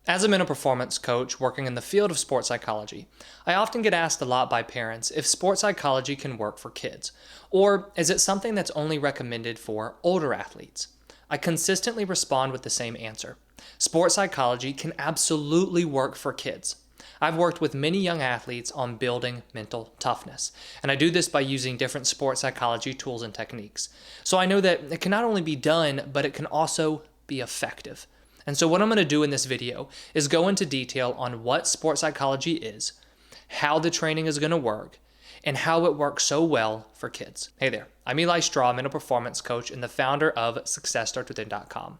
As a mental performance coach working in the field of sports psychology, I often get asked a lot by parents if sports psychology can work for kids, or is it something that's only recommended for older athletes? I consistently respond with the same answer. Sports psychology can absolutely work for kids. I've worked with many young athletes on building mental toughness, and I do this by using different sports psychology tools and techniques. So I know that it can not only be done, but it can also be effective. And so what I'm going to do in this video is go into detail on what sports psychology is, how the training is going to work, and how it works so well for kids. Hey there, I'm Eli Straw, mental performance coach and the founder of SuccessStartsWithin.com.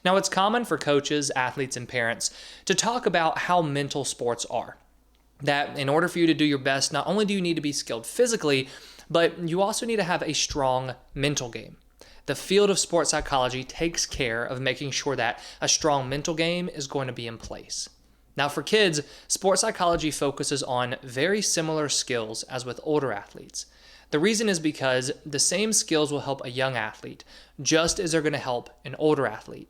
Now, it's common for coaches, athletes, and parents to talk about how mental sports are. That in order for you to do your best, not only do you need to be skilled physically, but you also need to have a strong mental game. The field of sports psychology takes care of making sure that a strong mental game is going to be in place. Now for kids, sports psychology focuses on very similar skills as with older athletes. The reason is because the same skills will help a young athlete just as they're going to help an older athlete.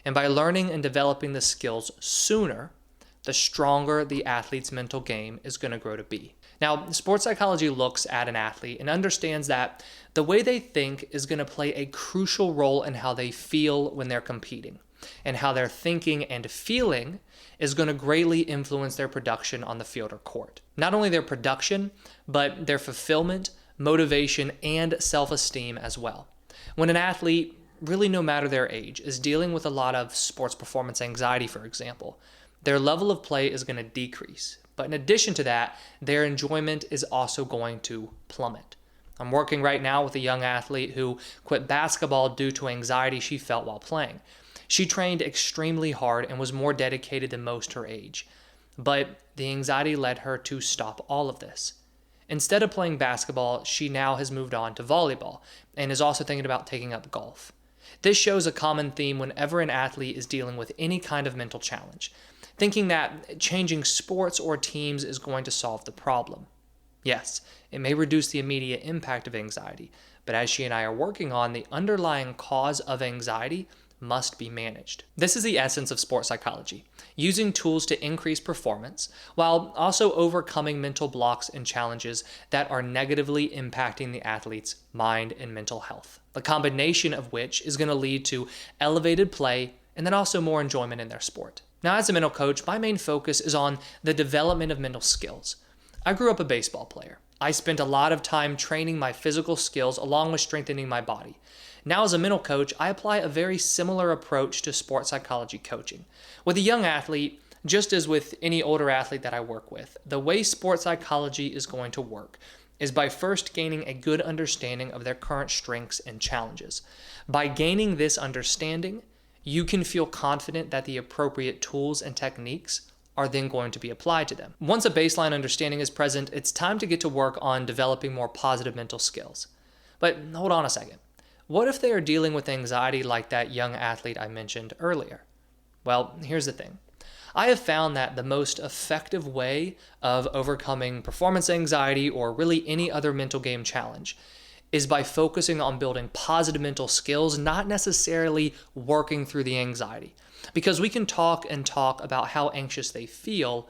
And by learning and developing the skills sooner, the stronger the athlete's mental game is going to grow to be. Now, sports psychology looks at an athlete and understands that the way they think is going to play a crucial role in how they feel when they're competing. And how their thinking and feeling is going to greatly influence their production on the field or court. Not only their production, but their fulfillment, motivation, and self-esteem as well. When an athlete, really no matter their age, is dealing with a lot of sports performance anxiety, for example, their level of play is going to decrease. But in addition to that, their enjoyment is also going to plummet. I'm working right now with a young athlete who quit basketball due to anxiety she felt while playing. She trained extremely hard and was more dedicated than most her age. But the anxiety led her to stop all of this. Instead of playing basketball, she now has moved on to volleyball and is also thinking about taking up golf. This shows a common theme whenever an athlete is dealing with any kind of mental challenge, thinking that changing sports or teams is going to solve the problem. Yes, it may reduce the immediate impact of anxiety, but as she and I are working on, the underlying cause of anxiety must be managed. This is the essence of sports psychology, using tools to increase performance while also overcoming mental blocks and challenges that are negatively impacting the athlete's mind and mental health. The combination of which is going to lead to elevated play and then also more enjoyment in their sport. Now, as a mental coach, my main focus is on the development of mental skills. I grew up a baseball player. I spent a lot of time training my physical skills along with strengthening my body. Now, as a mental coach, I apply a very similar approach to sports psychology coaching. With a young athlete, just as with any older athlete that I work with, the way sports psychology is going to work is by first gaining a good understanding of their current strengths and challenges. By gaining this understanding, you can feel confident that the appropriate tools and techniques are then going to be applied to them. Once a baseline understanding is present, it's time to get to work on developing more positive mental skills. But hold on a second. What if they are dealing with anxiety like that young athlete I mentioned earlier? Well, here's the thing. I have found that the most effective way of overcoming performance anxiety or really any other mental game challenge is by focusing on building positive mental skills, not necessarily working through the anxiety. Because we can talk and talk about how anxious they feel,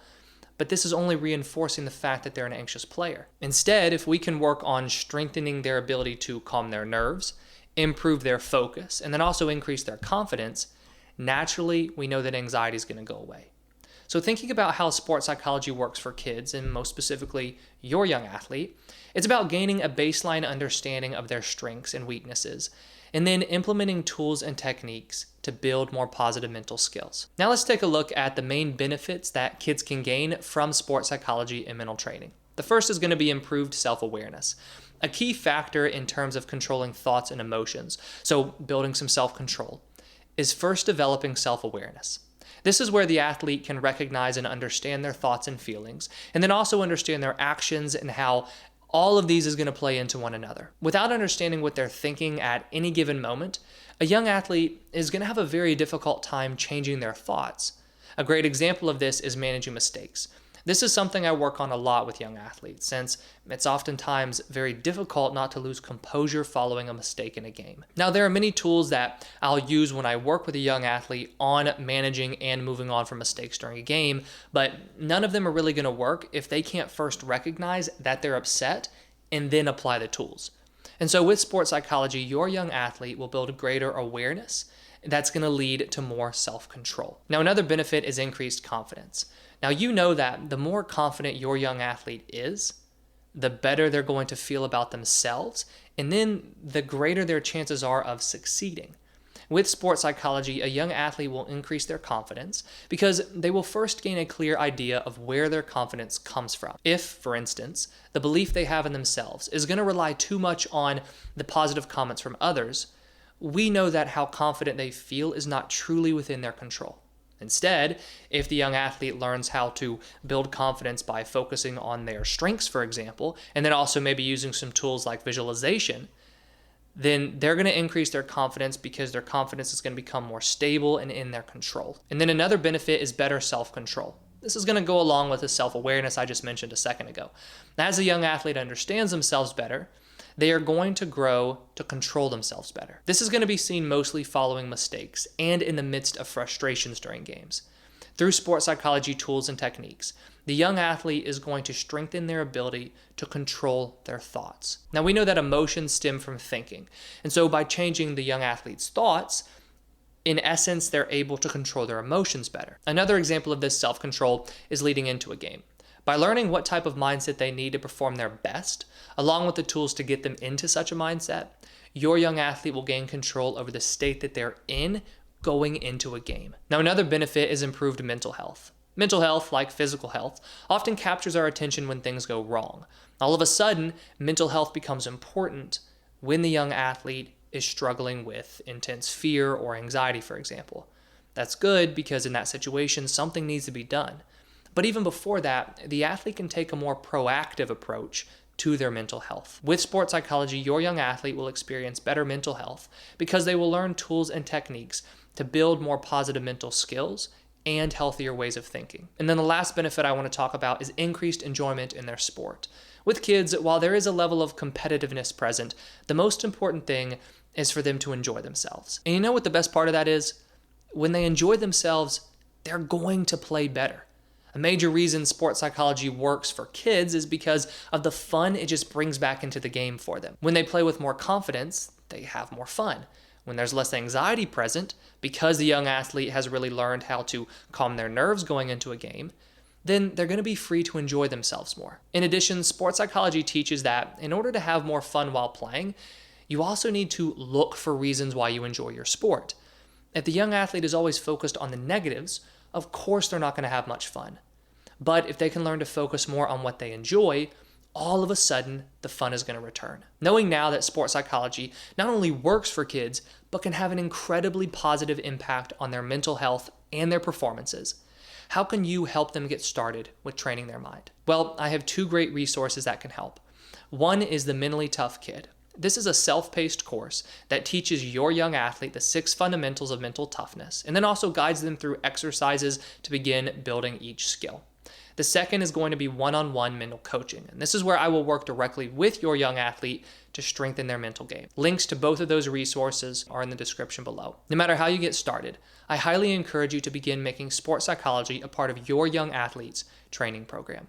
but this is only reinforcing the fact that they're an anxious player. Instead, if we can work on strengthening their ability to calm their nerves, improve their focus, and then also increase their confidence, naturally, we know that anxiety is going to go away. So thinking about how sports psychology works for kids, and most specifically your young athlete, it's about gaining a baseline understanding of their strengths and weaknesses, and then implementing tools and techniques to build more positive mental skills. Now let's take a look at the main benefits that kids can gain from sports psychology and mental training. The first is going to be improved self-awareness. A key factor in terms of controlling thoughts and emotions, so building some self-control, is first developing self-awareness. This is where the athlete can recognize and understand their thoughts and feelings, and then also understand their actions and how all of these is going to play into one another. Without understanding what they're thinking at any given moment, a young athlete is going to have a very difficult time changing their thoughts. A great example of this is managing mistakes. This is something I work on a lot with young athletes, since it's oftentimes very difficult not to lose composure following a mistake in a game. Now, there are many tools that I'll use when I work with a young athlete on managing and moving on from mistakes during a game, but none of them are really going to work if they can't first recognize that they're upset and then apply the tools. And so with sports psychology, your young athlete will build greater awareness that's going to lead to more self-control. Now, another benefit is increased confidence. Now, you know that the more confident your young athlete is, the better they're going to feel about themselves, and then the greater their chances are of succeeding. With sports psychology, a young athlete will increase their confidence because they will first gain a clear idea of where their confidence comes from. If, for instance, the belief they have in themselves is going to rely too much on the positive comments from others, we know that how confident they feel is not truly within their control. Instead, if the young athlete learns how to build confidence by focusing on their strengths, for example, and then also maybe using some tools like visualization, then they're going to increase their confidence because their confidence is going to become more stable and in their control. And then another benefit is better self-control. This is going to go along with the self-awareness I just mentioned a second ago. As a young athlete understands themselves better, they are going to grow to control themselves better. This is going to be seen mostly following mistakes and in the midst of frustrations during games. Through sports psychology tools and techniques, the young athlete is going to strengthen their ability to control their thoughts. Now, we know that emotions stem from thinking, and so by changing the young athlete's thoughts, in essence, they're able to control their emotions better. Another example of this self-control is leading into a game. By learning what type of mindset they need to perform their best, along with the tools to get them into such a mindset, your young athlete will gain control over the state that they're in going into a game. Now, another benefit is improved mental health. Mental health, like physical health, often captures our attention when things go wrong. All of a sudden, mental health becomes important when the young athlete is struggling with intense fear or anxiety, for example. That's good because in that situation, something needs to be done. But even before that, the athlete can take a more proactive approach to their mental health. With sports psychology, your young athlete will experience better mental health because they will learn tools and techniques to build more positive mental skills and healthier ways of thinking. And then the last benefit I want to talk about is increased enjoyment in their sport. With kids, while there is a level of competitiveness present, the most important thing is for them to enjoy themselves. And you know what the best part of that is? When they enjoy themselves, they're going to play better. A major reason sports psychology works for kids is because of the fun it just brings back into the game for them. When they play with more confidence, they have more fun. When there's less anxiety present, because the young athlete has really learned how to calm their nerves going into a game, then they're going to be free to enjoy themselves more. In addition, sports psychology teaches that in order to have more fun while playing, you also need to look for reasons why you enjoy your sport. If the young athlete is always focused on the negatives, of course they're not going to have much fun. But if they can learn to focus more on what they enjoy, all of a sudden, the fun is going to return. Knowing now that sports psychology not only works for kids, but can have an incredibly positive impact on their mental health and their performances, how can you help them get started with training their mind? Well, I have two great resources that can help. One is the Mentally Tough Kid. This is a self-paced course that teaches your young athlete the 6 fundamentals of mental toughness, and then also guides them through exercises to begin building each skill. The second is going to be one-on-one mental coaching, and this is where I will work directly with your young athlete to strengthen their mental game. Links to both of those resources are in the description below. No matter how you get started, I highly encourage you to begin making sports psychology a part of your young athlete's training program.